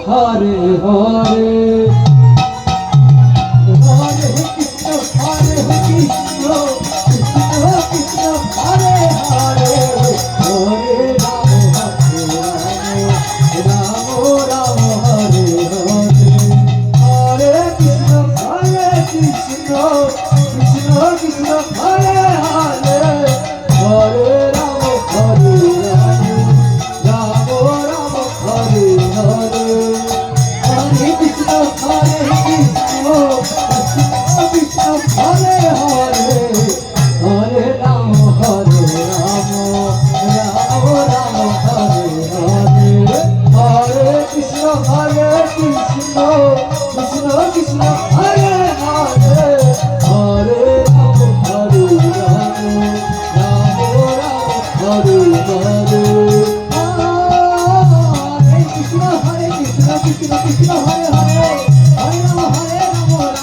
Hare Hare Hare Krishna Hare Krishna Krishna Krishna Hare Hare Hare Ram Hare Ram Ram Hare Hare Hare Krishna Krishna Krishna Krishna Hare Hare Hare Ram Hare Ram Ram Ram Hare Hare Hare Krishna Krishna Krishna Hare Hare Hare Ram Hare Ram Ram Ram Hare Hare Hare Krishna Krishna Krishna Krishna Hare Hare Hare Ram Hare Ram Ram Ram Hare Hare Hare Krishna Krishna Krishna Hare Hare Hare Ram Ram Ram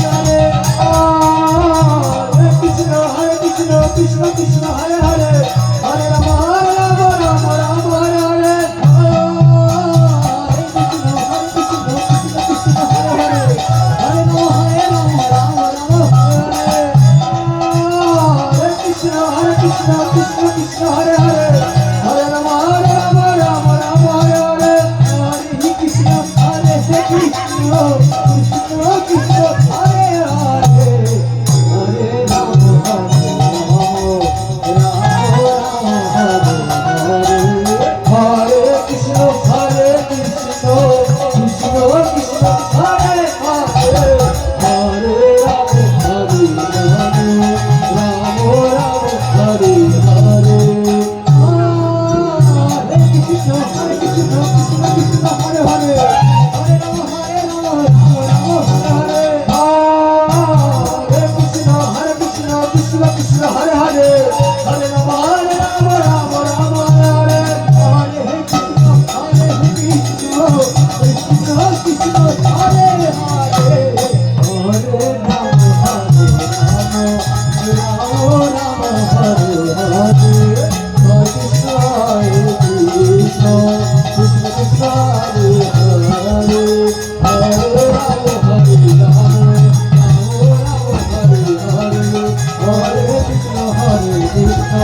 Hare Hare Hare Krishna Krishna Krishna Hare Hare Hare Ram Ram Ram Hare Hare Hare Krishna Krishna Krishna Hare Hare Hare Ram Ram Ram Hare Hare Krishna Krishna Krishna Hare Hare Hare Ram Ram Ram Hare Hare Hare Krishna Krishna Krishna Krishna Hare Hare Hare Ram Hare Krishna Krishna Krishna Hare Hare Hare Ram Hare Ram Ram Ram Hare Hare Hare Krishna Krishna Krishna Hare Hare Hare Ram Ram Hare Hare Krishna Krishna Krishna Hare Hare Hare Ram Ram Ram Hare Hare Hare Krishna Krishna Krishna Krishna Hare Hare Hare Ram Ram Hare Hare Hare Krishna Krishna Krishna Krishna Hare Hare Hare Ram Hare Ram Ram Hare Hare Hare Krishna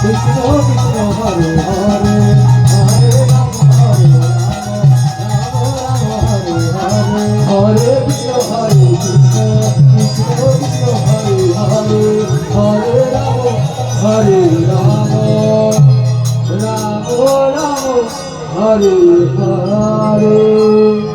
Krishna Krishna Hare Hare Hare Ram Ram Hare Hare Hare Krishna Krishna Krishna Hare Hare Hare Ram Ram Ram Hare Hare